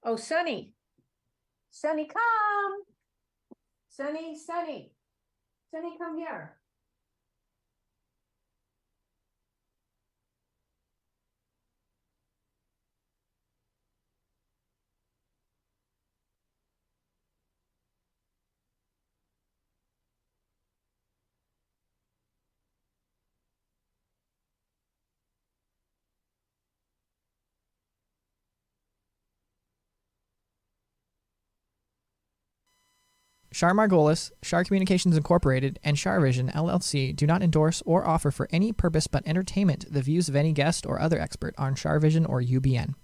Oh, Sunny. Sunny, come. Sunny, come here. Char Margolis, Char Communications Incorporated, and Char Vision LLC do not endorse or offer for any purpose but entertainment the views of any guest or other expert on Char Vision or UBN.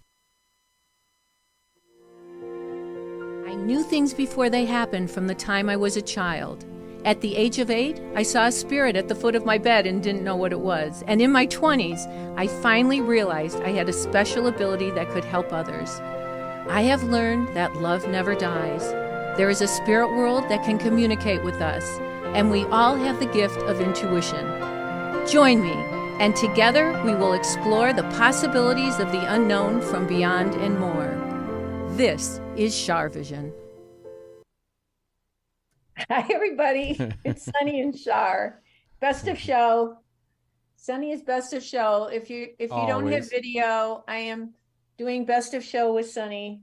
I knew things before they happened from the time I was a child. At the age of 8, I saw a spirit at the foot of my bed and didn't know what it was. And in my 20s, I finally realized I had a special ability that could help others. I have learned that love never dies. There is a spirit world that can communicate with us, and we all have the gift of intuition. Join me, and together we will explore the possibilities of the unknown from beyond and more. This is Char Vision. Hi, everybody. It's Sunny and Char. Best of show. Sunny is best of show. If you don't have Always. video, I am doing best of show with Sunny.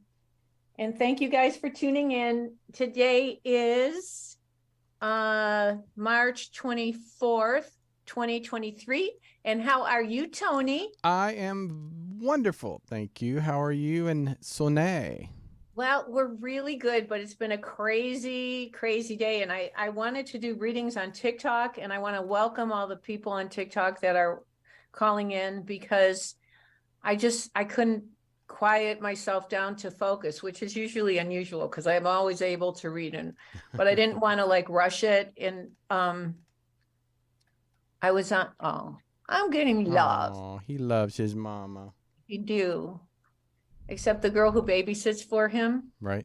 And thank you guys for tuning in. Today is March 24th, 2023. And how are you, Tony? I am wonderful. Thank you. How are you and Soné? Well, we're really good, but it's been a crazy, crazy day. And I wanted to do readings on TikTok, and I want to welcome all the people on TikTok that are calling in, because I couldn't quiet myself down to focus, which is usually unusual because I'm always able to read, but I didn't want to like rush it. And I was on, I'm getting love. Oh, he loves his mama. You do. Except the girl who babysits for him Right.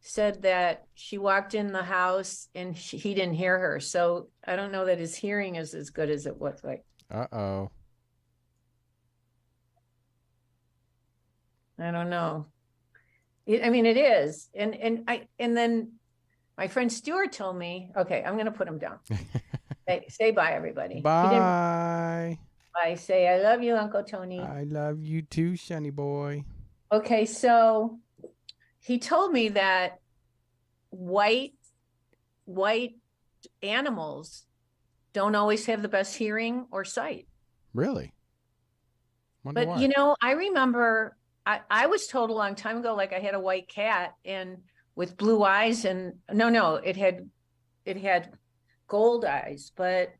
said that she walked in the house and he didn't hear her. So I don't know that his hearing is as good as it was. Like, Uh-oh. I don't know. I mean, it is. And then my friend Stuart told me, okay, I'm going to put him down. Say bye, everybody. Bye. I say, I love you, Uncle Tony. I love you too, Shiny boy. Okay, so he told me that white animals don't always have the best hearing or sight. Really? Wonder But why. you know, I remember I was told a long time ago, like I had a white cat and with blue eyes, and no, it had gold eyes, but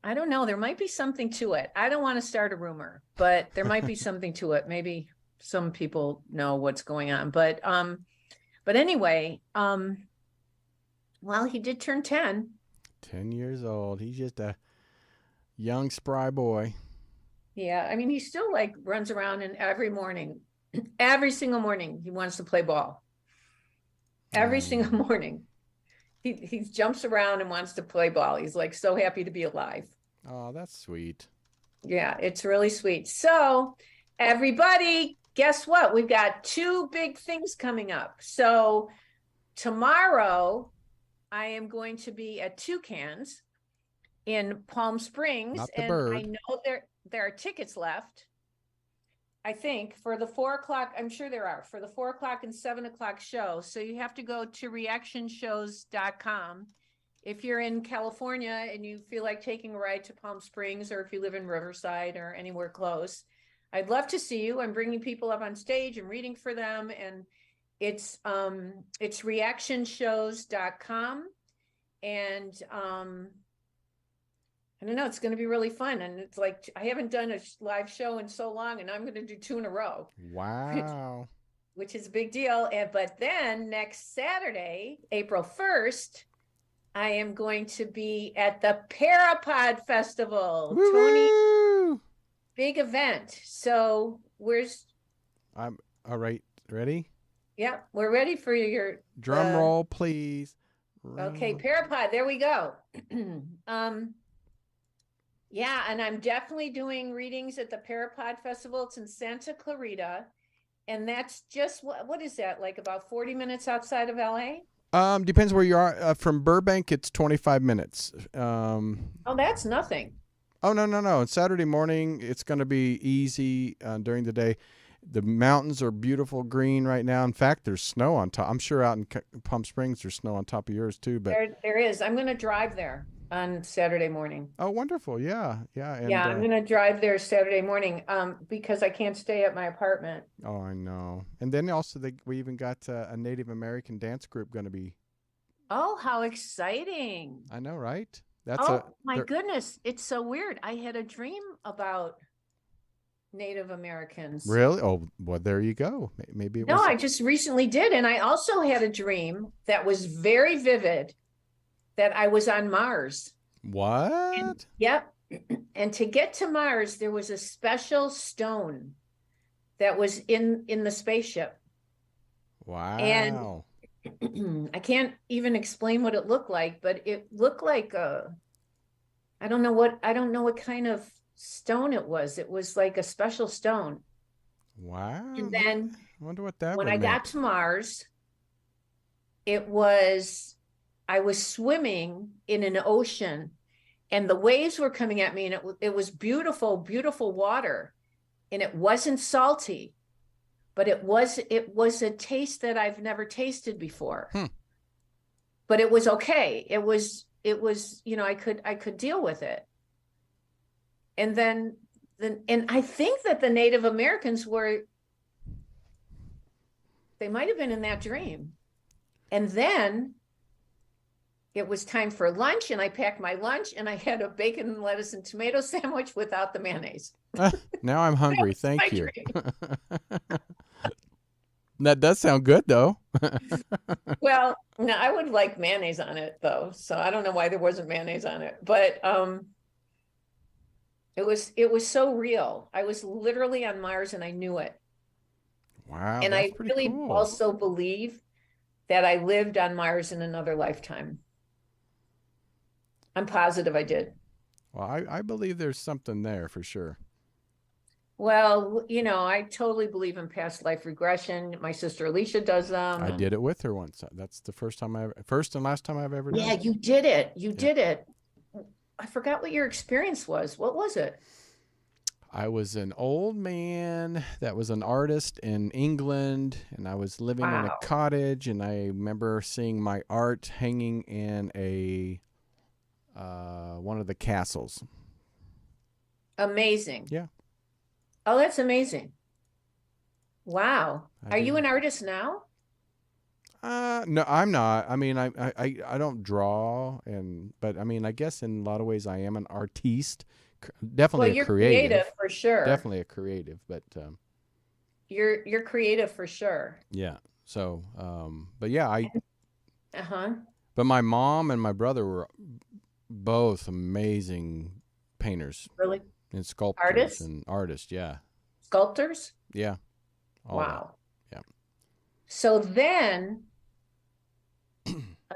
I don't know. There might be something to it. I don't want to start a rumor, but there might be something to it. Maybe some people know what's going on, but anyway, well, he did turn 10. 10 years old. He's just a young, spry boy. Yeah, I mean, he still like runs around, and every single morning, he wants to play ball. Every single morning, he jumps around and wants to play ball. He's like so happy to be alive. Oh, that's sweet. Yeah, it's really sweet. So, everybody, guess what? We've got 2 big things coming up. So, tomorrow, I am going to be at Toucans in Palm Springs, Not the and bird. I know there are tickets left. I think for the 4 o'clock, I'm sure there are, for the 4 o'clock and 7 o'clock show. So you have to go to reactionshows.com. If you're in California and you feel like taking a ride to Palm Springs, or if you live in Riverside or anywhere close, I'd love to see you. I'm bringing people up on stage and reading for them. And it's reactionshows.com. And I don't know, it's going to be really fun. And it's like, I haven't done a live show in so long, and I'm going to do 2 in a row. Wow. Which is a big deal. But then next Saturday, April 1st, I am going to be at the Parapod Festival. Woo-woo! Tony, big event. So I'm all right. Ready? Yeah, we're ready for your Drum roll, please. Okay, Parapod, there we go. Yeah, and I'm definitely doing readings at the Parapod Festival. It's in Santa Clarita. And that's just what is that, like about 40 minutes outside of LA? Depends where you are. From Burbank, it's 25 minutes. Oh, that's nothing. Oh, no, no, no. Saturday morning, it's going to be easy during the day. The mountains are beautiful green right now. In fact, there's snow on top. I'm sure out in Palm Springs, there's snow on top of yours too. But There is. I'm going to drive there on Saturday morning. oh, wonderful. Yeah, yeah. And Yeah, I'm going to drive there Saturday morning because I can't stay at my apartment. oh, I know. And then also we even got a Native American dance group going to be. Oh, how exciting. I know, right? My goodness. It's so weird. I had a dream about Native Americans. Really? Oh, well, there you go. Maybe it No, was. I just recently did. And I also had a dream that was very vivid that I was on Mars. What? Yep. And to get to Mars, there was a special stone that was in the spaceship. Wow. And I can't even explain what it looked like, but it looked like I don't know what kind of stone it was. It was like a special stone. Wow. And then I wonder what that when would I mean. got to Mars, I was swimming in an ocean and the waves were coming at me and it was beautiful, beautiful water. And it wasn't salty, but it was a taste that I've never tasted before. But it was okay. It was, I could deal with it. And then and I think that the Native Americans they might have been in that dream. And then it was time for lunch and I packed my lunch and I had a bacon, lettuce, and tomato sandwich without the mayonnaise. Now I'm hungry. Thank you. Dream. That does sound good, though. Well, no, I would like mayonnaise on it, though. So I don't know why there wasn't mayonnaise on it. But it was so real. I was literally on Mars and I knew it. Wow. And that's I pretty really cool. also believe that I lived on Mars in another lifetime. I'm positive I did. Well, I believe there's something there for sure. Well, I totally believe in past life regression. My sister Alicia does them. I did it with her once. That's the first and last time I've ever done Yeah, it. you did it. You did it. I forgot what your experience was. What was it? I was an old man that was an artist in England, and I was living in a cottage, and I remember seeing my art hanging in one of the castles. Amazing. Yeah. Oh, that's amazing. Wow. Are you an artist now? No, I'm not. I mean, I don't draw, but I mean, I guess in a lot of ways I am an artiste. Definitely Well, you're creative. creative for sure. Definitely a creative, but you're creative for sure. yeah. So, but yeah, Uh-huh. But my mom and my brother were both amazing painters Really? and sculptors Artists? and artists. Yeah, Sculptors? yeah. All Wow. that. Yeah. So then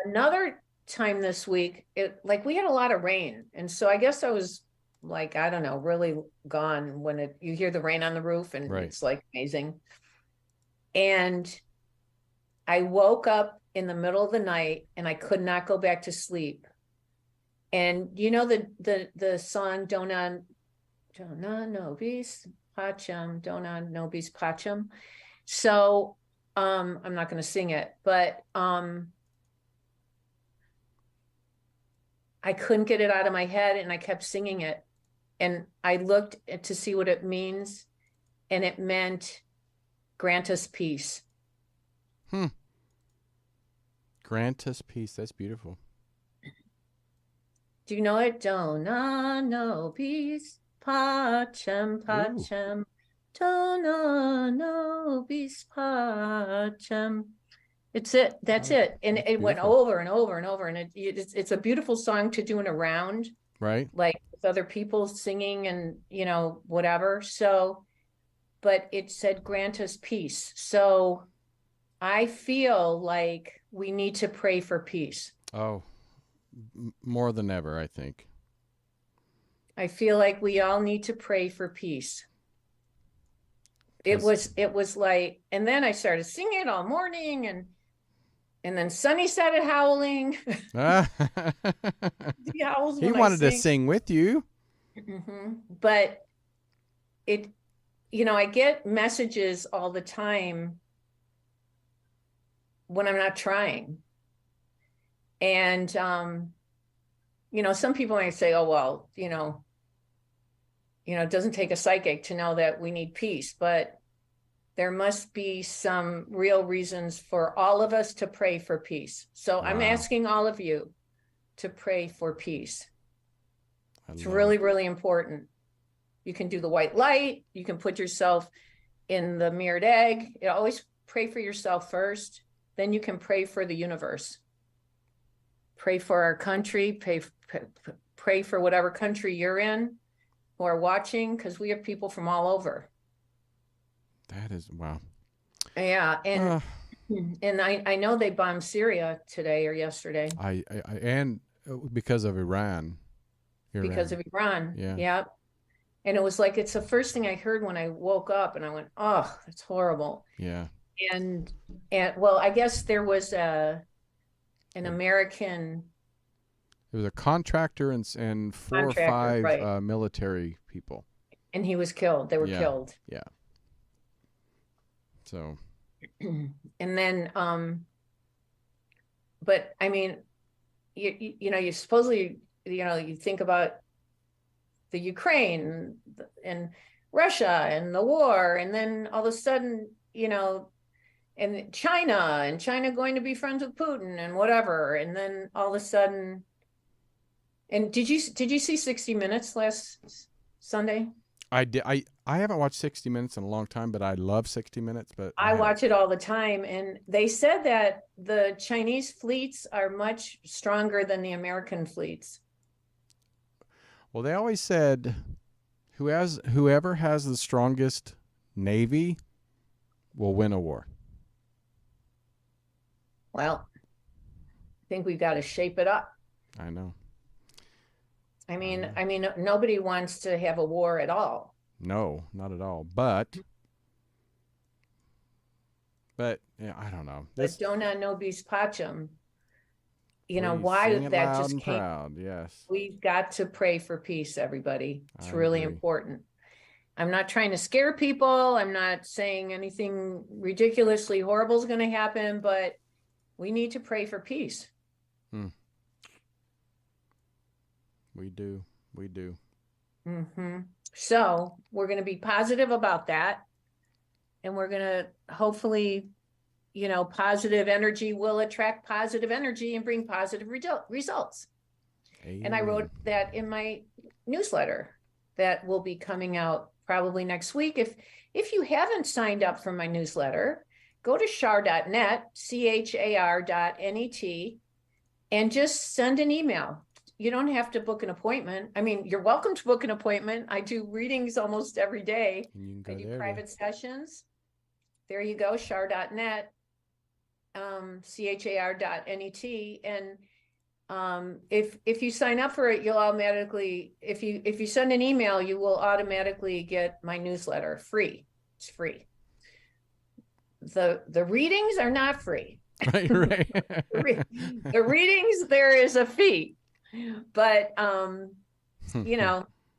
another time this week, we had a lot of rain. And so I guess I was like, I don't know, really gone when you hear the rain on the roof and Right. it's like amazing. And I woke up in the middle of the night and I could not go back to sleep. And you know the song Dona Nobis Pacham, Dona Nobis Pacham. So I'm not going to sing it, but I couldn't get it out of my head and I kept singing it. And I looked to see what it means, and it meant grant us peace. Grant us peace. That's beautiful. Do you know it? Dona nobis pacem pacem. Dona nobis pacem. It's it. That's it. And it went over and over and over. And it's a beautiful song to do in a round. Right. Like with other people singing and, whatever. So, but it said, grant us peace. So I feel like we need to pray for peace. Oh, more than ever, I think. I feel like we all need to pray for peace. It was like, and then I started singing it all morning, and then Sonny started howling. He howls He when wanted I to sing with you. But it, I get messages all the time when I'm not trying. And, some people might say, oh, well, it doesn't take a psychic to know that we need peace, but there must be some real reasons for all of us to pray for peace. So I'm asking all of you to pray for peace. It's really, really important. You can do the white light. You can put yourself in the mirrored egg. Always pray for yourself first. Then you can pray for the universe. Pray for our country. Pray for whatever country you're in who are watching, because we have people from all over. That is, wow. Yeah. And I know they bombed Syria today or yesterday. And because of Iran. Because of Iran. Yeah. Yep. And it was like, it's the first thing I heard when I woke up, and I went, oh, that's horrible. Yeah. And well, I guess there was an American. It was a contractor and 4 or 5 right. Military people. And he was killed. They were killed. Yeah. So. And then, but I mean, you supposedly, you think about the Ukraine and Russia and the war, and then all of a sudden, and China going to be friends with Putin and whatever. And then all of a sudden, and did you see 60 Minutes last Sunday? I did. I haven't watched 60 Minutes in a long time, but I love 60 Minutes. But I watch it all the time, and they said that the Chinese fleets are much stronger than the American fleets. Well, they always said, whoever has the strongest navy will win a war. Well, I think we've got to shape it up. I know. I mean, nobody wants to have a war at all. No, not at all. But yeah, I don't know. But dona nobis pacem. Please why sing it that loud just and came. Proud. Yes. We've got to pray for peace, everybody. It's I really agree. important. I'm not trying to scare people. I'm not saying anything ridiculously horrible is going to happen, but we need to pray for peace. We do. So we're going to be positive about that. And we're going to hopefully, positive energy will attract positive energy and bring positive results. Amen. And I wrote that in my newsletter that will be coming out probably next week. If you haven't signed up for my newsletter, go to char.net, char.net, and just send an email. You don't have to book an appointment. I mean, you're welcome to book an appointment. I do readings almost every day. I do private sessions. There you go, char.net, char.net. And if you sign up for it, you'll automatically, if you send an email, you will automatically get my newsletter free. It's free. The readings are not free. Right. The readings, there is a fee. But, and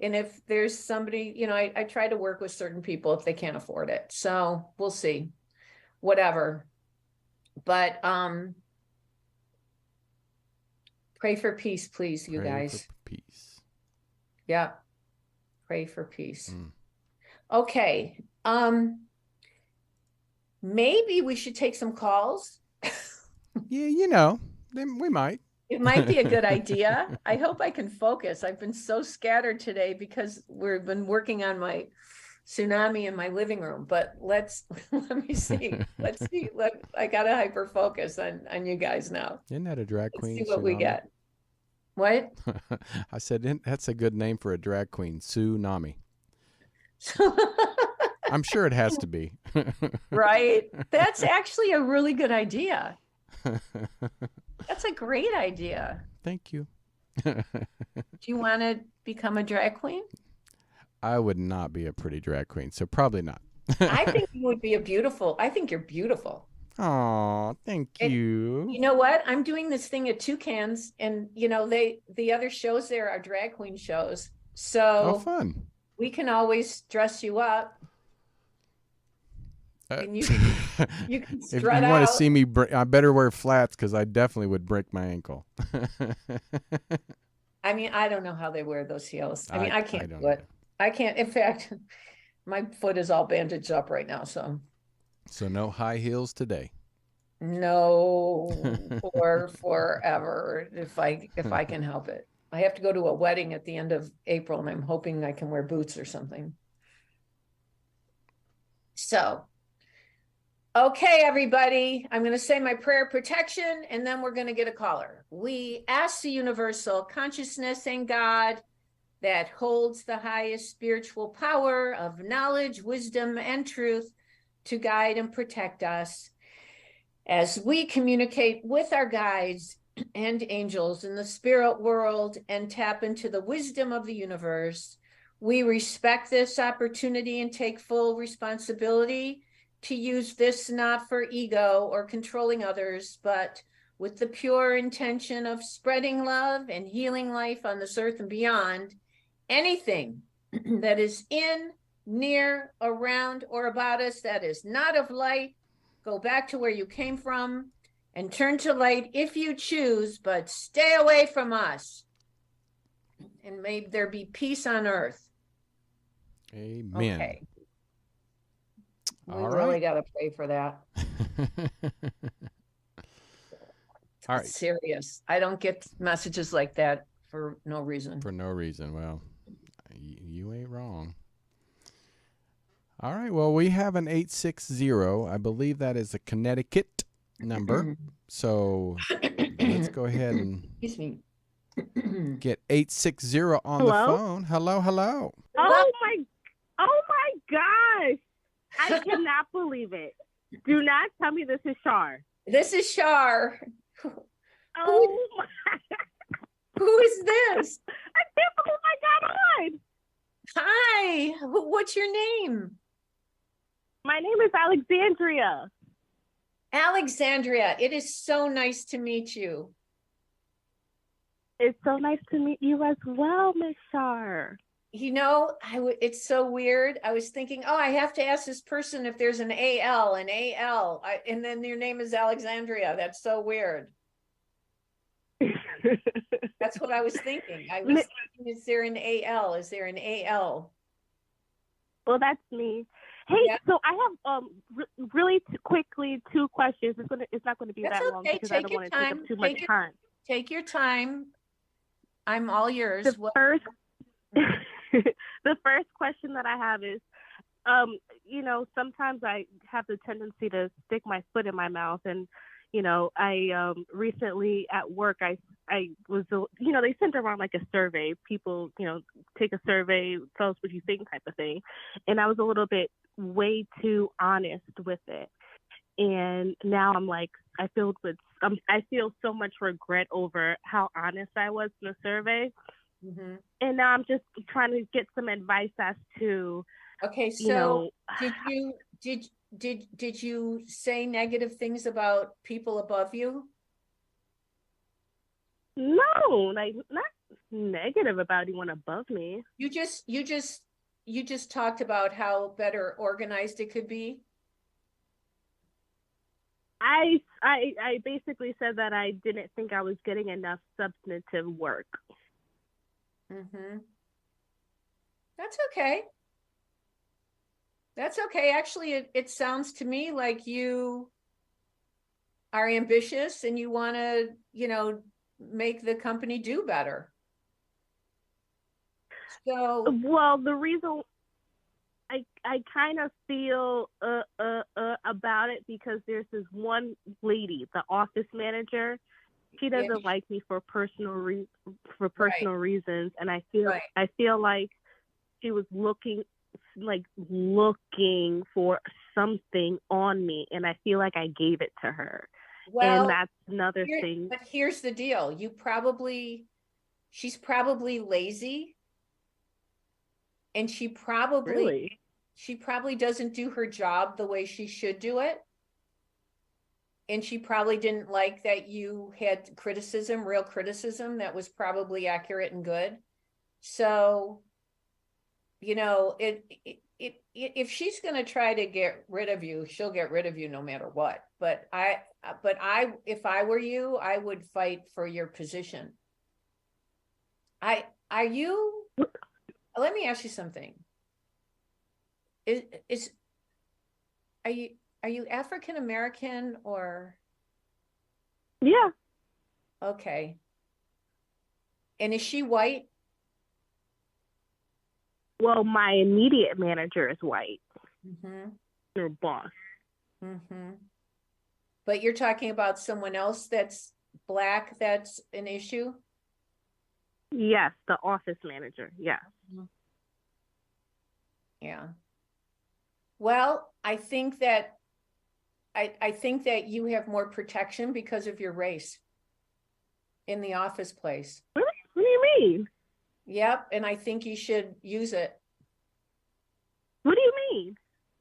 if there's somebody, I try to work with certain people if they can't afford it. So we'll see, whatever. But pray for peace, please, you guys. For peace. Yeah. Pray for peace. Okay. Maybe we should take some calls. Yeah, we might. It might be a good idea. I hope I can focus. I've been so scattered today because we've been working on my tsunami in my living room. But let me see. Let's see. I got to hyper focus on you guys now. Isn't that a drag queen? Let's see what we get. What? I said that's a good name for a drag queen, Tsunami. I'm sure it has to be. Right? That's actually a really good idea. That's a great idea. Thank you. Do you want to become a drag queen? I would not be a pretty drag queen, so probably not. I think you would be I think you're beautiful. Oh, thank And you. you know what? I'm doing this thing at Toucans, and the other shows there are drag queen shows. Oh, So fun. we can always dress you up Uh, and you can if strut you want to out. see me, I better wear flats because I definitely would break my ankle. I mean, I don't know how they wear those heels. I mean, I I can't don't do it. either. I can't. In fact, my foot is all bandaged up right now. So So no high heels today. no, for forever, if I can help it. I have to go to a wedding at the end of April, and I'm hoping I can wear boots or something. So, okay, everybody, I'm going to say my prayer of protection, and then we're going to get a caller. We ask the universal consciousness and God that holds the highest spiritual power of knowledge, wisdom, and truth to guide and protect us as we communicate with our guides and angels in the spirit world and tap into the wisdom of the universe. We respect this opportunity and take full responsibility to use this not for ego or controlling others, but with the pure intention of spreading love and healing life on this earth and beyond. Anything that is in, near, around, or about us that is not of light, go back to where you came from and turn to light if you choose, but stay away from us. And may there be peace on earth. Amen. Okay. We All really right. got to pray for that. All It's right. serious. I don't get messages like that for no reason. For no reason. Well, you ain't wrong. All right. Well, we have an 860. I believe that is a Connecticut number. So let's go ahead and Excuse me. get 860 on the Hello? phone. Hello, hello. Oh my gosh. I cannot believe it. Do not tell me this is Char. This is Char. Oh my, Who is this? I can't believe I got on. Hi. What's your name? My name is Alexandria. Alexandria. It is so nice to meet you. It's so nice to meet you as well, Miss Char. You know, it's so weird. I was thinking, oh, I have to ask this person if there's an AL, and then your name is Alexandria. That's so weird. That's what I was thinking. I was thinking, is there an AL? Is there an AL? Well, that's me. Hey, Yeah. so I have really quickly 2 questions. It's not going to be That's that long okay. because I Take don't your want to take time. up too much time. Take your time. I'm all yours. The first the first question that I have is, sometimes I have the tendency to stick my foot in my mouth, and I recently at work I was they sent around like a survey. People take a survey, tell us what you think type of thing, and I was a little bit way too honest with it, and now I'm like I feel so much regret over how honest I was in the survey. Mm-hmm. And now I'm just trying to get some advice as to, okay, so did you say negative things about people above you? No, like not negative about anyone above me. You just talked about how better organized it could be. I basically said that I didn't think I was getting enough substantive work. Mm-hmm. That's okay. That's okay. Actually, it sounds to me like you are ambitious and you want to, make the company do better. So, well, the reason I kind of feel about it because there's this one lady, the office manager. She doesn't like me for personal reasons, and I feel like she was looking for something on me, and I feel like I gave it to her. Well, and that's another thing. But here's the deal: she's probably lazy, and she probably she probably doesn't do her job the way she should do it. And she probably didn't like that you had criticism, real criticism that was probably accurate and good. So, you know, if she's going to try to get rid of you, she'll get rid of you no matter what. But if I were you, I would fight for your position. Let me ask you something. Are you African American or? Yeah. Okay. And is she white? Well, my immediate manager is white. Mm-hmm. Her boss. Mm-hmm. But you're talking about someone else that's black, that's an issue? Yes, the office manager. Yes. Yeah. Well, I think that you have more protection because of your race in the office place. What do you mean? Yep, and I think you should use it. What do you mean?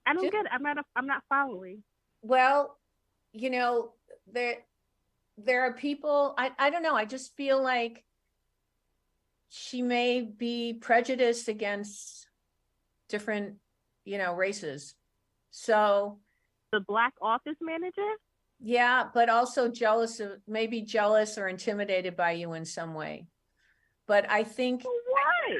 I don't get it. I'm not following. Well, you know, there are people, I don't know, I just feel like she may be prejudiced against different, races. So the black office manager? Yeah, but also maybe jealous or intimidated by you in some way. But I think why?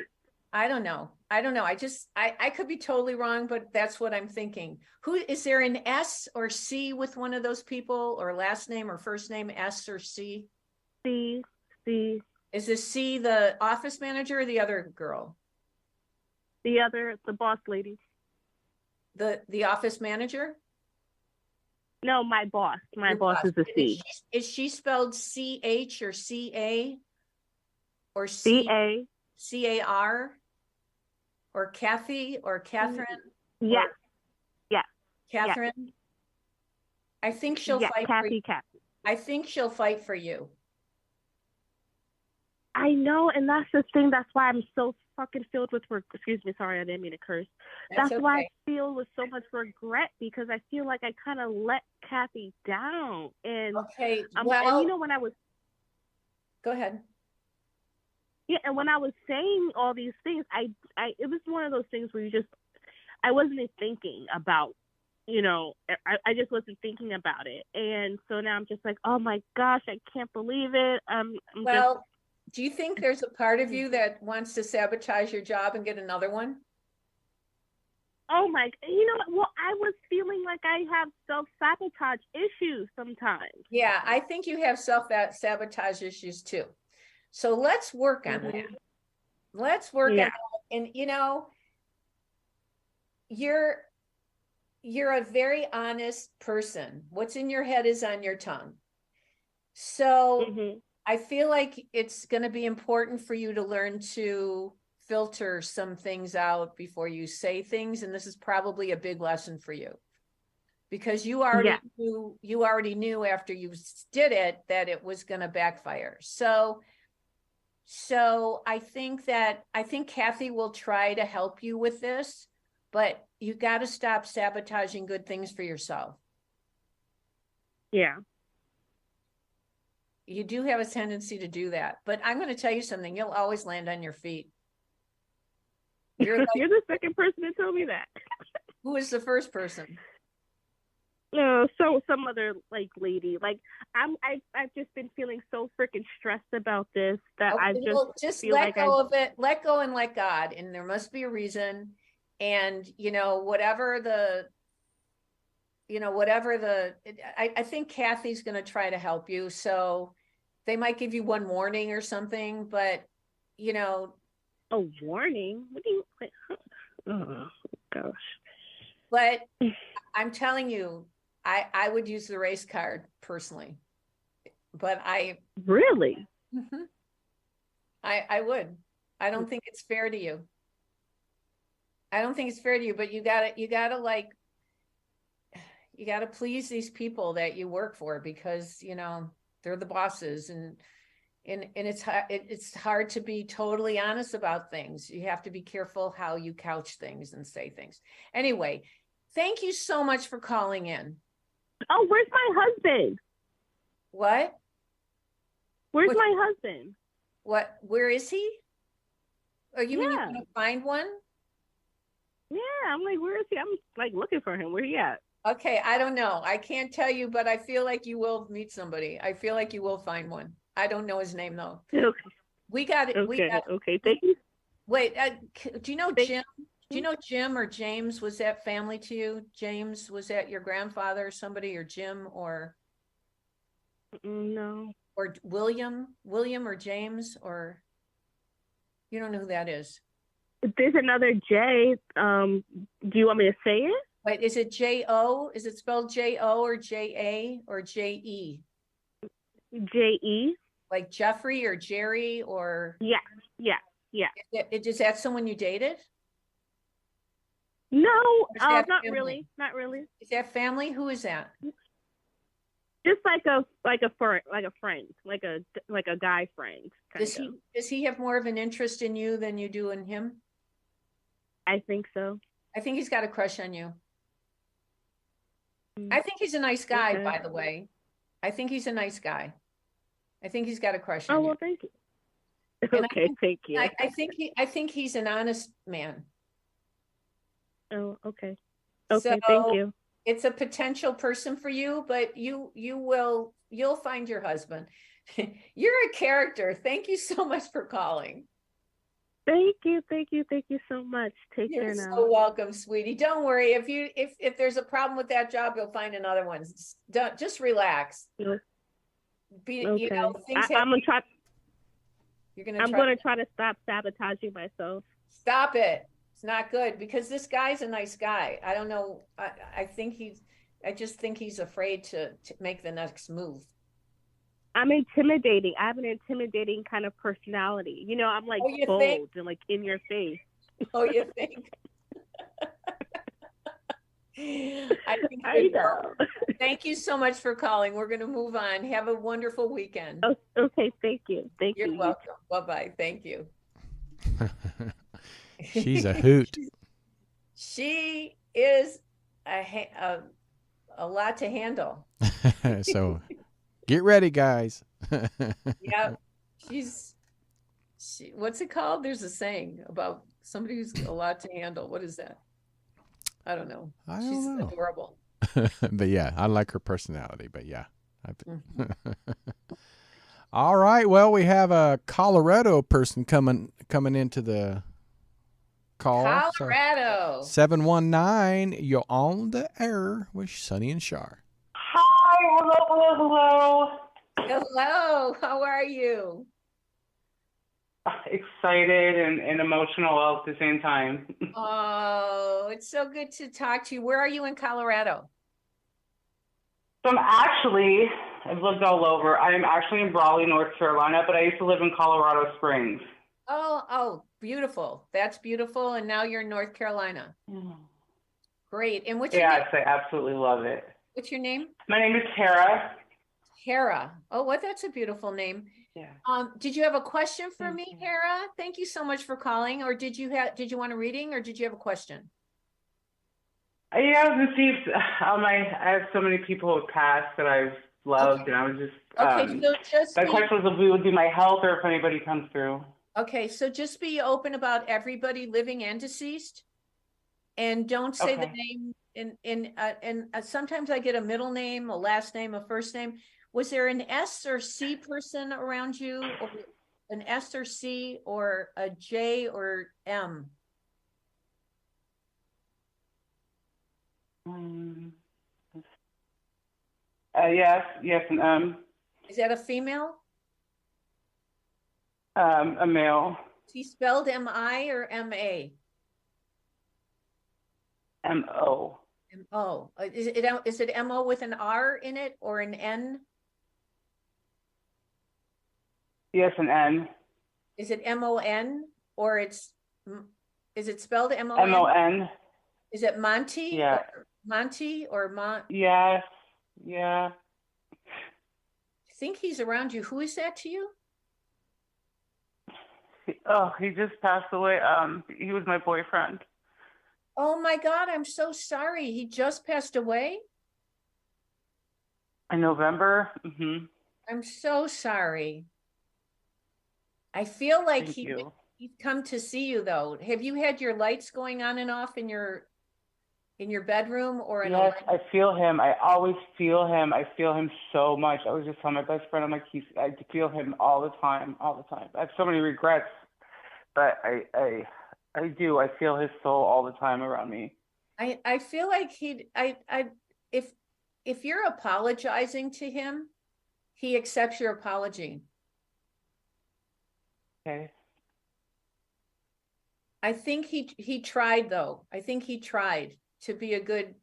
I don't know. I could be totally wrong, but that's what I'm thinking. Is there an S or C with one of those people, or last name or first name, S or C? C. Is the C the office manager or the other girl? The boss lady. The office manager? No, my boss. My boss is a C. Is she spelled CH or CA or CA? CAR or Kathy or Catherine? Yes. Yes. Catherine? Yes. I think she'll fight for you. Kathy. I think she'll fight for you. I know, and that's the thing. That's why I'm so fucking filled with excuse me, sorry, I didn't mean to curse. That's okay. Why I feel with so much regret, because I feel like I kind of let Kathy down. And okay, and when I was, go ahead. Yeah, and when I was saying all these things, it was one of those things where I wasn't thinking about, I just wasn't thinking about it, and so now I'm just like, oh my gosh, I can't believe it. Do you think there's a part of you that wants to sabotage your job and get another one? Oh my, well, I was feeling like I have self-sabotage issues sometimes. Yeah, I think you have self-sabotage issues too. So let's work on that. Let's work on that. And you're a very honest person. What's in your head is on your tongue. So I feel like it's going to be important for you to learn to filter some things out before you say things. And this is probably a big lesson for you, because you already knew after you did it that it was going to backfire. So I think Kathy will try to help you with this, but you got to stop sabotaging good things for yourself. Yeah. You do have a tendency to do that, but I'm going to tell you something. You'll always land on your feet. You're the second person to tell me that. Who is the first person? No, so some other lady. I've just been feeling so freaking stressed about this that I just let go of it. Let go and let God, and there must be a reason. And I think Kathy's going to try to help you. So they might give you one warning or something, but a warning? What do you? Oh gosh! But I'm telling you, I would use the race card personally. But I really, I would. I don't think it's fair to you. I don't think it's fair to you. But you gotta please these people that you work for, because they're the bosses, and it's hard to be totally honest about things. You have to be careful how you couch things and say things. Anyway, thank you so much for calling in. Oh, where's my husband? What? Where's my husband? What? Where is he? Oh, you mean you're Yeah. gonna find one? Yeah, I'm like, where is he? I'm like looking for him. Where he at? Okay, I don't know. I can't tell you, but I feel like you will meet somebody. I feel like you will find one. I don't know his name though. Okay. We got it. Okay. Thank you. Wait, do you know Jim? Do you know Jim or James? Was that family to you? James, was that your grandfather or somebody, or Jim, or No. or William or James, or you don't know who that is? There's another J. Do you want me to say it? Wait, is it J-O? Is it spelled J-O or J-A or J-E? J-E. Like Jeffrey or Jerry or? Yeah. Is that someone you dated? No, Is that not family? really. Not really. Is that family? Who is that? Just like a friend, like a guy friend. Does he have more of an interest in you than you do in him? I think so. I think he's got a crush on you. I think he's a nice guy, Okay. by the way. I think he's a nice guy. I think he's got a crush on Oh you. well, thank you. And Okay, thank you. I think he's an honest man. Oh, okay. Okay, So thank you. it's a potential person for you, but you'll find your husband. You're a character. Thank you so much for calling. Thank you so much. Take You're care now. so welcome, sweetie. Don't worry. If there's a problem with that job, you'll find another one. Just relax. Okay. Things I'm gonna try. You're gonna. I'm gonna try to stop sabotaging myself. Stop it. It's not good because this guy's a nice guy. I don't know. I just think he's afraid to make the next move. I'm intimidating. I have an intimidating kind of personality. You know, I'm like bold and like in your face. Oh, you think? I know. Thank you so much for calling. We're going to move on. Have a wonderful weekend. Oh, okay, thank you. You're welcome. Bye-bye. Thank you. She's a hoot. She is a lot to handle. So get ready, guys. Yeah. What's it called? There's a saying about somebody who's a lot to handle. What is that? I don't know. She's adorable. But yeah, I like her personality. But yeah. All right. Well, we have a Colorado person coming into the call. Colorado. 719. You're on the air with Sonny and Char. Hi. Hello. Hello. How are you? Excited and emotional all at the same time. Oh, it's so good to talk to you. Where are you in Colorado? So I've lived all over. I'm actually in Raleigh, North Carolina, but I used to live in Colorado Springs. Oh, beautiful. That's beautiful. And now you're in North Carolina. Great. And what's your name? Yes, I absolutely love it. What's your name? My name is Tara. Tara. Oh, that's a beautiful name. Yeah. Did you have a question for me, Tara? Thank you so much for calling. Or did you want a reading, or did you have a question? Yeah, I was gonna see if I have so many people who passed that I've loved, and I was just so just my question was if it would be my health or if anybody comes through. Okay, so just be open about everybody living and deceased, and don't say the name. And sometimes I get a middle name, a last name, a first name. Was there an S or C person around you, or an S or C, or a J or M? Yes, an M. Is that a female? A male. Is he spelled M-I or M-A? M-O. M-O. Is it M-O with an R in it or an N? Yes, an N. Is it M-O-N or is it spelled M-O-N? M-O-N. Is it Monty? Yeah. Monty or Mont? Yes. Yeah. I think he's around you. Who is that to you? He just passed away. He was my boyfriend. Oh my God, I'm so sorry. He just passed away? In November. I'm so sorry. I feel like Thank you. he'd come to see you though. Have you had your lights going on and off in your bedroom or in Yes, I feel him. I always feel him. I feel him so much. I was just telling my best friend, I'm like, I feel him all the time, all the time. I have so many regrets, but I do. I feel his soul all the time around me. I feel like if you're apologizing to him, he accepts your apology. Okay. I think he tried though. I think he tried to be a good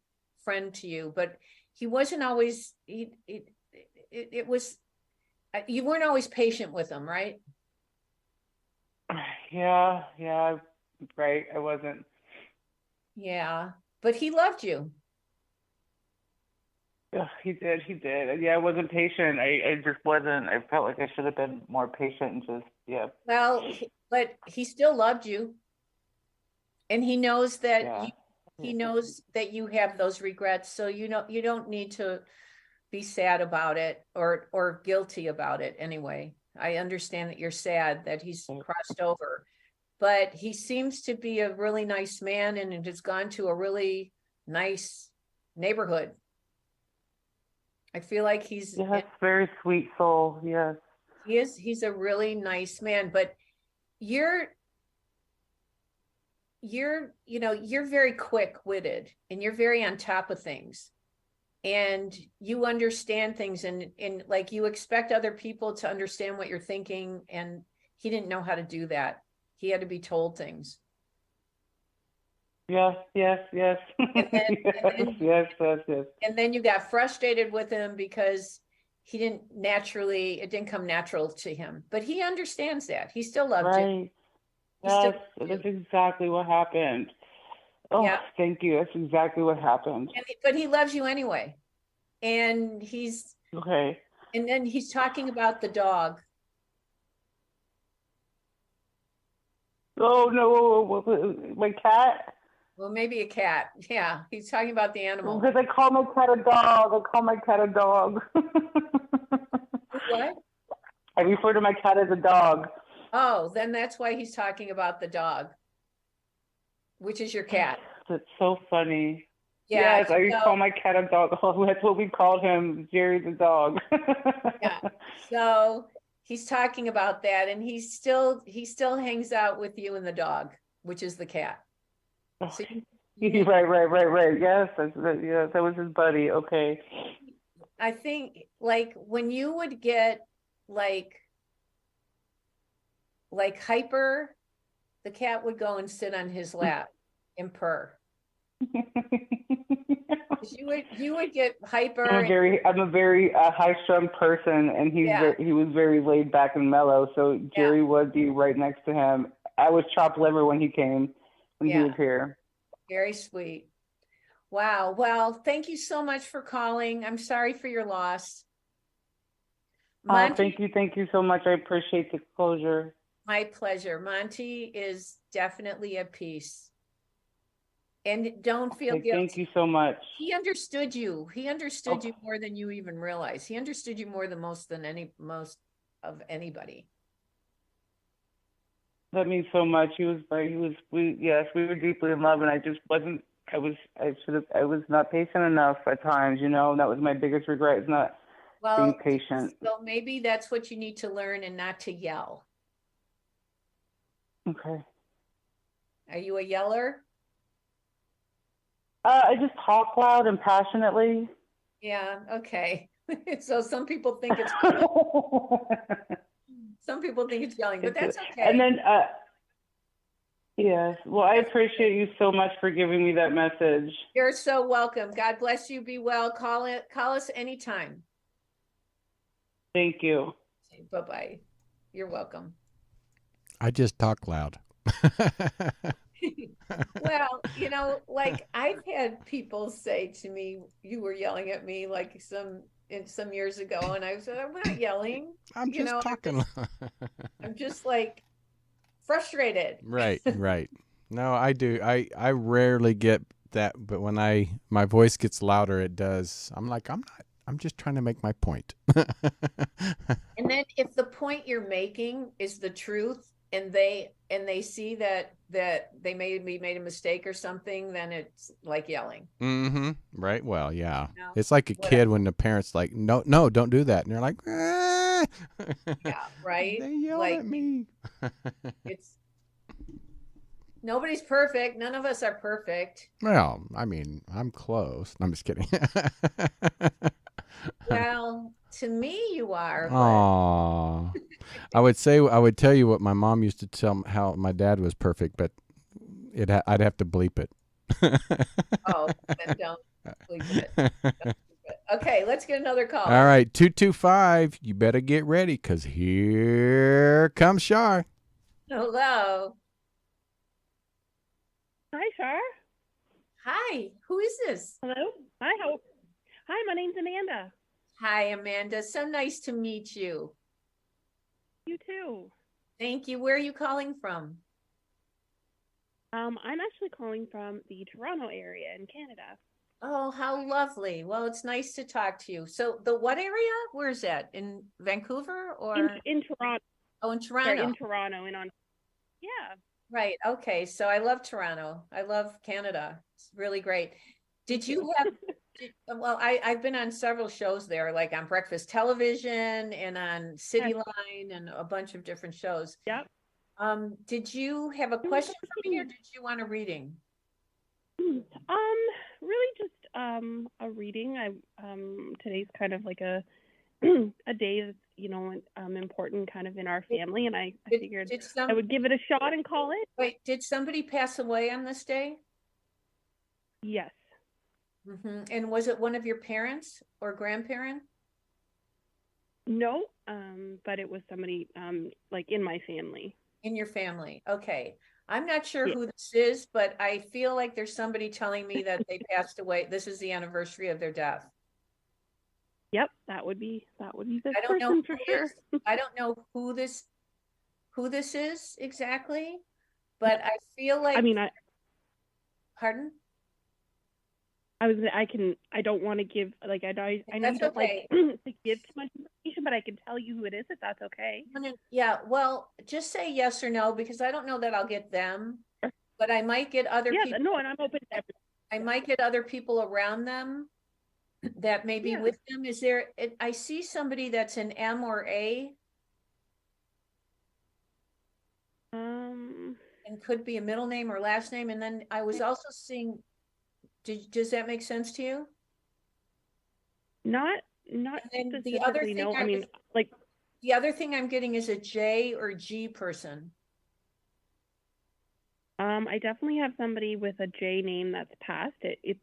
friend to you, but he wasn't always it was you weren't always patient with him, right? Yeah, right. I wasn't. Yeah, but he loved you. Yeah, he did. Yeah, I wasn't patient. I just wasn't. I felt like I should have been more patient and just, yeah. Well, but he still loved you. And he knows that Yeah. he knows that you have those regrets. So you don't need to be sad about it or guilty about it anyway. I understand that you're sad that he's crossed over, but he seems to be a really nice man and has gone to a really nice neighborhood. I feel like he's very sweet soul. Yes. He's a really nice man, but you're very quick-witted and you're very on top of things and you understand things and like you expect other people to understand what you're thinking, and he didn't know how to do that. He had to be told things. Yes. And then, yes. And then you got frustrated with him because it didn't come natural to him, but he understands that. He still loved you. Yes, that's exactly what happened. Oh, yeah. Thank you. That's exactly what happened. But he loves you anyway. And he's okay. And then he's talking about the dog. Oh, no, my cat? Well, maybe a cat. Yeah, he's talking about the animal. Because I call my cat a dog. What? I refer to my cat as a dog. Oh, then that's why he's talking about the dog, which is your cat. That's so funny. Yeah, yes, I call my cat a dog. Oh, that's what we called him, Jerry the dog. Yeah. So he's talking about that, and he still hangs out with you and the dog, which is the cat. So right. Yes, that was his buddy. Okay. I think like when you would get like hyper, the cat would go and sit on his lap and purr. You would get hyper. I'm a very high-strung person, and he was very laid back and mellow. So Jerry would be right next to him. I was chopped liver when he was here. Very sweet. Wow. Well, thank you so much for calling. I'm sorry for your loss. Monty, thank you so much. I appreciate the closure. My pleasure. Monty is definitely at peace. And don't feel guilty. Thank you so much. He understood you. He understood you more than you even realize. He understood you more than most of anybody. That means so much. We were deeply in love, and I just wasn't. I was not patient enough at times. That was my biggest regret, is not being patient. So maybe that's what you need to learn, and not to yell. Okay. Are you a yeller? I just talk loud and passionately. Yeah. Okay. So some people think it's yelling, but that's okay. And then, yes. Well, I appreciate you so much for giving me that message. You're so welcome. God bless you. Be well. Call us anytime. Thank you. Bye-bye. You're welcome. I just talk loud. Well, like I've had people say to me, you were yelling at me like some years ago, and I said, I'm not yelling. I'm just talking. I'm just like frustrated. Right, right. No, I do. I rarely get that, but when my voice gets louder, it does. I'm like, I'm just trying to make my point. And then if the point you're making is the truth and they see that they maybe made a mistake or something, then it's like yelling. Mm-hmm. Right. Well, yeah. You know? It's like a Whatever. kid when the parents like, no, no, don't do that, and they're like, ah. Yeah, right? They yelled Like at me. it's nobody's perfect. None of us are perfect. Well, I mean, I'm close. I'm just kidding. Well, to me you are, but Aw. I would tell you what my mom used to tell how my dad was perfect, but I'd have to bleep it. oh, then don't leave it. Don't leave it. Okay, let's get another call. All right, 225. You better get ready because here comes Char. Hello. Hi, Char. Hi, who is this? Hello. Hi. Hi, my name's Amanda. Hi, Amanda. So nice to meet you. You too. Thank you. Where are you calling from? I'm actually calling from the Toronto area in Canada. Oh, how lovely. Well, it's nice to talk to you. So the what area? Where is that? In Vancouver or? In Toronto. Oh, in Sorry, Toronto. in Toronto and on. Yeah. Right. Okay. So I love Toronto. I love Canada. It's really great. Did you have, well, I've been on several shows there, like on Breakfast Television and on Cityline and a bunch of different shows. Yep. Did you have a question for me or did you want a reading? Really just a reading. Today's kind of like a a day that's important kind of in our family, and I figured I would give it a shot and call it. Wait, did somebody pass away on this day? Yes. Mm-hmm. And was it one of your parents or grandparent? No, but it was somebody like in my family. In your family. Okay. I'm not sure who this is, but I feel like there's somebody telling me that they passed away. This is the anniversary of their death. Yep, that would be this I don't person know for sure. I don't know who this is exactly, but I feel like pardon? I don't want to give I know you don't like to give too much information, but I can tell you who it is if that's okay. Yeah, well, just say yes or no because I don't know that I'll get them, but I might get other people. Yeah, no, and I'm open to everything. I might get other people around them that may be with them. Is there? I see somebody that's an M or A. And could be a middle name or last name, and then I was also seeing. Does that make sense to you? Not specifically. The other thing no. The other thing I'm getting is a J or G person. I definitely have somebody with a J name that's passed. It's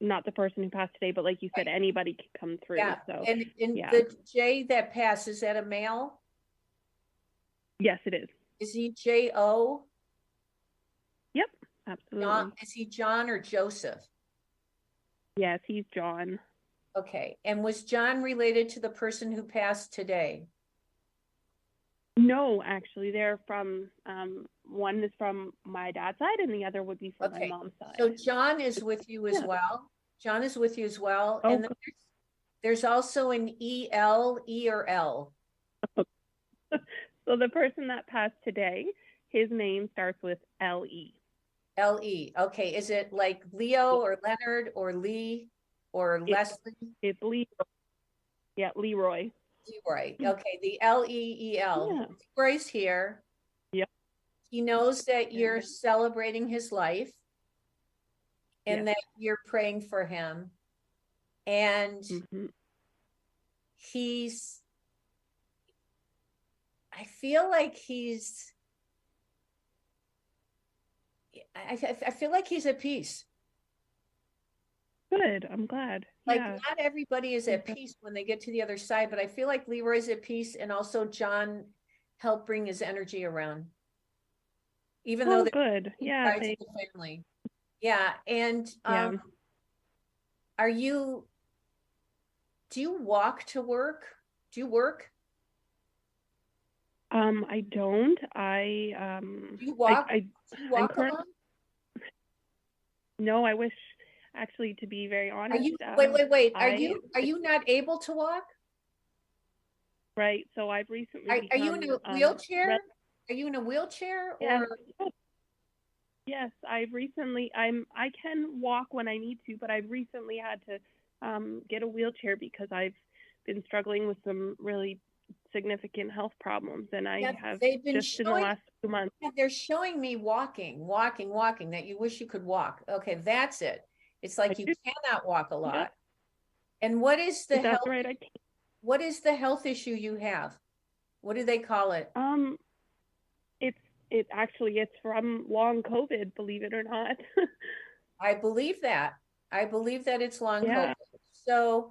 not the person who passed today, but like you said, anybody can come through. Yeah. So and the J that passed, is that a male? Yes, it is. Is he J-O? Yep, absolutely. Is he John or Joseph? Yes, he's John. Okay. And was John related to the person who passed today? No, actually, they're from one is from my dad's side and the other would be from my mom's side. So John is with you as well. John is with you as well. Oh, and then there's also an E-L, E or L. So the person that passed today, his name starts with L-E. L-E. Okay. Is it like Leo or Leonard or Lee or Leslie? It's Leroy. Yeah, Leroy. Leroy. Okay. The L-E-E-L. Yeah. Leroy's here. Yep. He knows that you're celebrating his life and that you're praying for him. And I feel like I feel like he's at peace. Good. I'm glad. Like not everybody is at peace when they get to the other side, but I feel like Leroy's at peace and also John helped bring his energy around. Even though they're good. Yeah. The family. Yeah. And do you walk to work? Do you work? I don't. Do you walk? I Do you I'm walk current. alone? No, I wish, actually, to be very Are honest. you, wait. I Are you not able to walk? Right. So I've recently Are you in become a wheelchair? Are you in a wheelchair yes, or? yes. I can walk when I need to, but I've recently had to get a wheelchair because I've been struggling with some really significant health problems, and I Yeah, have they've been just in the showing, last 2 months. yeah, they're showing me walking, that you wish you could walk. Okay, that's it. It's I like you do. cannot walk a Yeah, lot. And what is the that's health, right. I can't. what is the health issue you have? What do they call it? Um, it's it's from long COVID, believe it or not. I believe that. I believe that it's long COVID. Yeah, So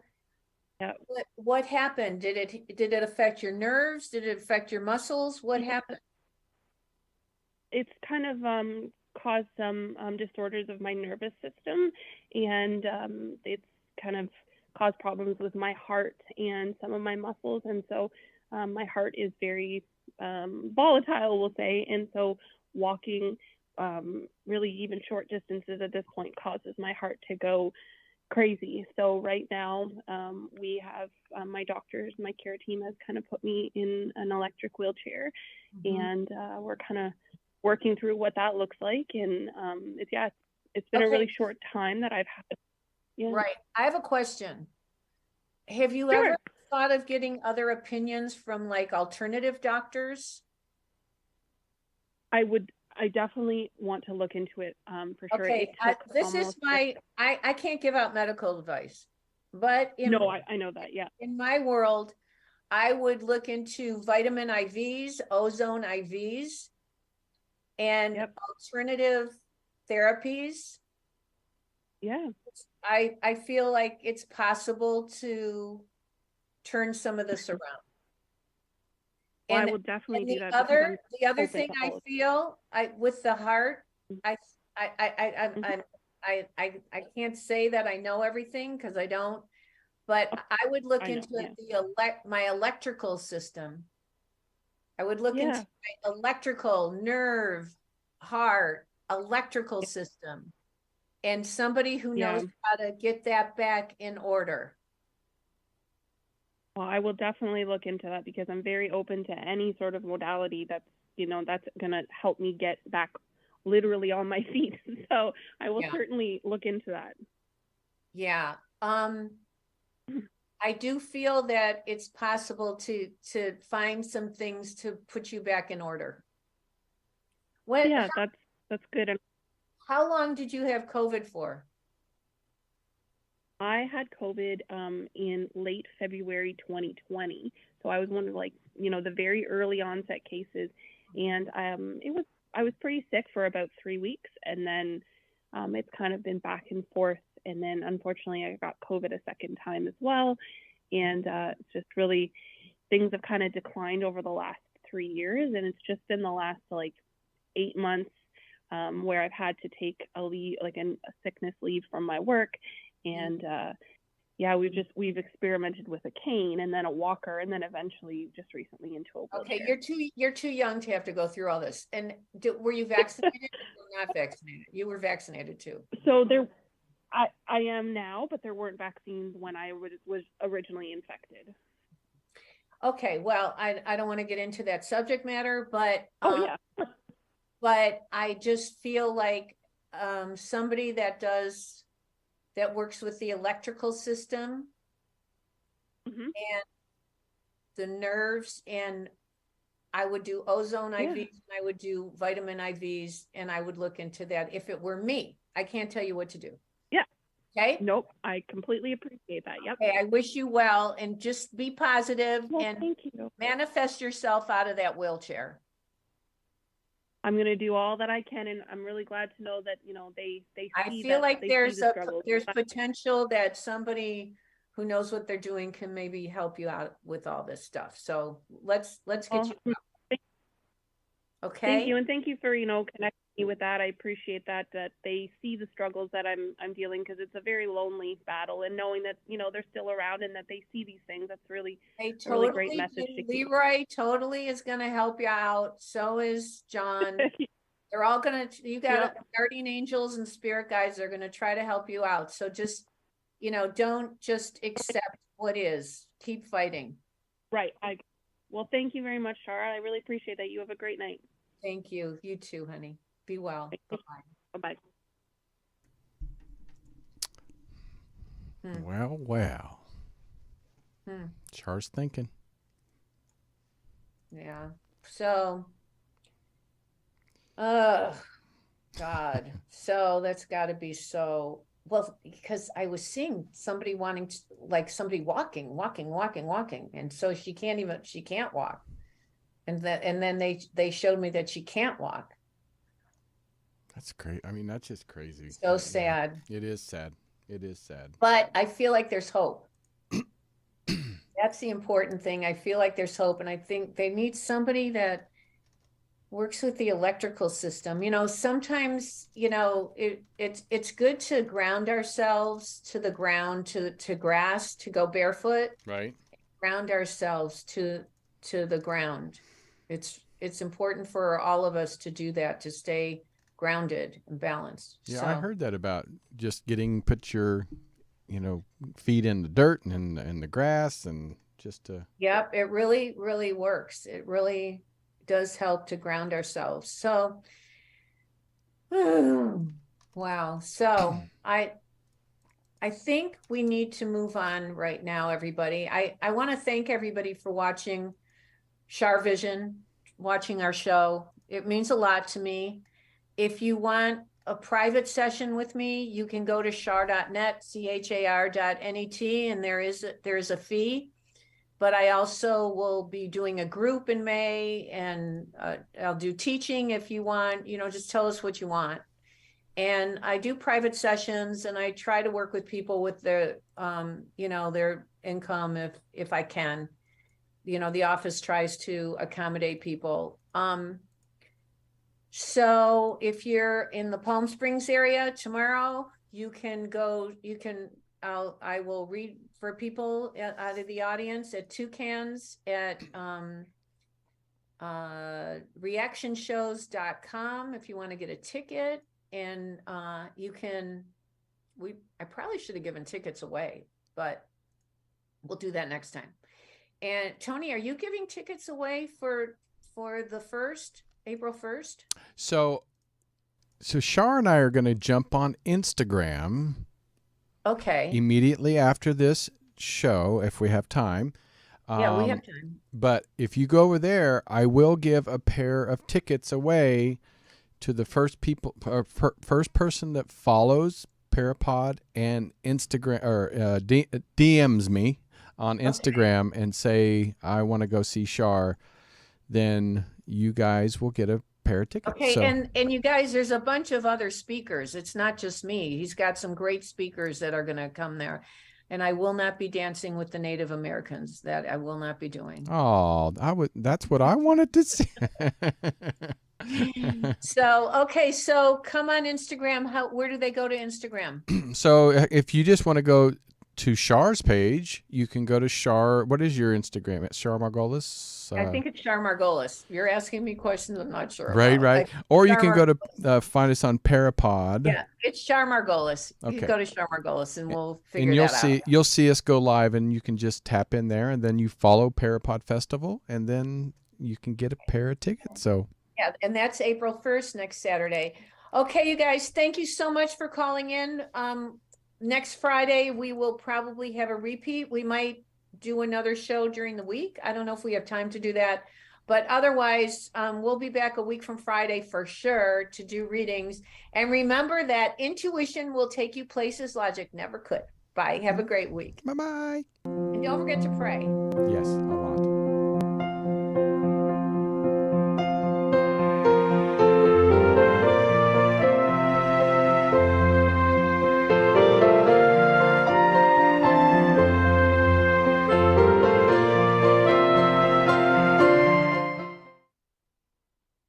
yeah. what happened? Did it affect your nerves? Did it affect your muscles? What happened? It's kind of caused some disorders of my nervous system, and it's kind of caused problems with my heart and some of my muscles, and so my heart is very volatile, we'll say, and so walking really even short distances at this point causes my heart to go crazy. So right now we have my doctors, my care team has kind of put me in an electric wheelchair, and we're kind of working through what that looks like. And it's been a really short time that I've had. Yeah. Right. I have a question. Have you Sure. ever thought of getting other opinions from like alternative doctors? I definitely want to look into it for sure. Okay, this is I can't give out medical advice, but no, I know that. Yeah. In my world, I would look into vitamin IVs, ozone IVs, and alternative therapies. Yeah. I feel like it's possible to turn some of this around. Well, I will definitely do that. The other thing I feel, with the heart, I can't say that I know everything because I don't, but I would look into my electrical system. I would look into my electrical nerve, heart, electrical system, and somebody who knows how to get that back in order. Well, I will definitely look into that because I'm very open to any sort of modality that's going to help me get back literally on my feet. So I will certainly look into that. Yeah. I do feel that it's possible to find some things to put you back in order. That's good. And how long did you have COVID for? I had COVID in late February 2020. So I was one of the very early onset cases, and I was pretty sick for about 3 weeks, and then it's kind of been back and forth. And then unfortunately I got COVID a second time as well. And it's just really, things have kind of declined over the last 3 years. And it's just been the last 8 months where I've had to take a leave, a sickness leave from my work. And we've experimented with a cane and then a walker, and then eventually just recently into a wheelchair. Okay, you're too young to have to go through all this. And were you vaccinated or not vaccinated? You were vaccinated too. So I am now, but there weren't vaccines when I was originally infected. Okay, well, I don't want to get into that subject matter, but but I just feel like somebody that works with the electrical system and the nerves, and I would do ozone IVs, and I would do vitamin IVs, and I would look into that if it were me. I can't tell you what to do. Yeah. Okay. Nope. I completely appreciate that. Yep. Okay, I wish you well, and just be positive and thank you. Manifest yourself out of that wheelchair. I'm going to do all that I can, and I'm really glad to know that they see. I feel like there's potential that somebody who knows what they're doing can maybe help you out with all this stuff. So let's get you out. Okay. Thank you, and thank you for connecting me with that. I appreciate that they see the struggles that I'm dealing, because it's a very lonely battle, and knowing that, you know, they're still around and that they see these things, that's really They a really totally great message do. to keep. Leroy totally is going to help you out. So is John. They're all going to, you got Yep. guardian angels and spirit guides. They're going to try to help you out. So just, you know, don't just accept what is. Keep fighting. Right. Well, thank you very much, Char. I really appreciate that. You have a great night. Thank you. You too, honey. Be well. Bye-bye. Bye-bye. Well. Char's thinking. Yeah. So, God. So that's got to be so, well, because I was seeing somebody wanting to, like somebody walking. And so she can't walk. And then they showed me that she can't walk. That's great. I mean, that's just crazy. So sad. It is sad. It is sad. But I feel like there's hope. That's the important thing. I feel like there's hope. And I think they need somebody that works with the electrical system. You know, sometimes, you know, it's good to ground ourselves to the ground, to grass, to go barefoot. Right. Ground ourselves to the ground. It's important for all of us to do that, to stay grounded and balanced. Yeah, so, I heard that about just put your, you know, feet in the dirt and in the grass and just to. Yep, it really, really works. It really does help to ground ourselves. So, wow. So I think we need to move on right now, everybody. I want to thank everybody for watching Char Vision, watching our show. It means a lot to me. If you want a private session with me, you can go to char.net, char.net, and there is a fee. But I also will be doing a group in May, and I'll do teaching if you want. You know, just tell us what you want. And I do private sessions, and I try to work with people with their, you know, their income if I can. You know, the office tries to accommodate people. So if you're in the Palm Springs area tomorrow, you can go, I will read for people out of the audience at Toucans at reactionshows.com if you want to get a ticket. And you can, I probably should have given tickets away, but we'll do that next time. And Tony, are you giving tickets away for the April 1st? So Char and I are going to jump on Instagram. Okay. Immediately after this show, if we have time. Yeah, we have time. But if you go over there, I will give a pair of tickets away to the first person that follows Parapod and Instagram or DMs me on Instagram and say, I want to go see Char, then you guys will get a pair of tickets. Okay, so, and you guys, there's a bunch of other speakers. It's not just me. He's got some great speakers that are going to come there. And I will not be dancing with the Native Americans. That I will not be doing. Oh, that's what I wanted to see. So, okay, so come on Instagram. Where do they go to Instagram? So if you just want to go to Char's page, you can go to Char. What is your Instagram? It's Char Margolis. I think it's Char Margolis. You're asking me questions I'm not sure Right, about. right. Like, or you can go to find us on Parapod. Yeah, it's Char Margolis. You Okay. can go to Char Margolis and we'll figure and that out. You'll see us go live, and you can just tap in there, and then you follow Parapod Festival, and then you can get a pair of tickets. So yeah, and that's April 1st, next Saturday. Okay, you guys, thank you so much for calling in. Next Friday, we will probably have a repeat. We might do another show during the week. I don't know if we have time to do that, but otherwise, we'll be back a week from Friday for sure to do readings. And remember that intuition will take you places logic never could. Bye. Have a great week. bye-bye. And don't forget to pray. Yes.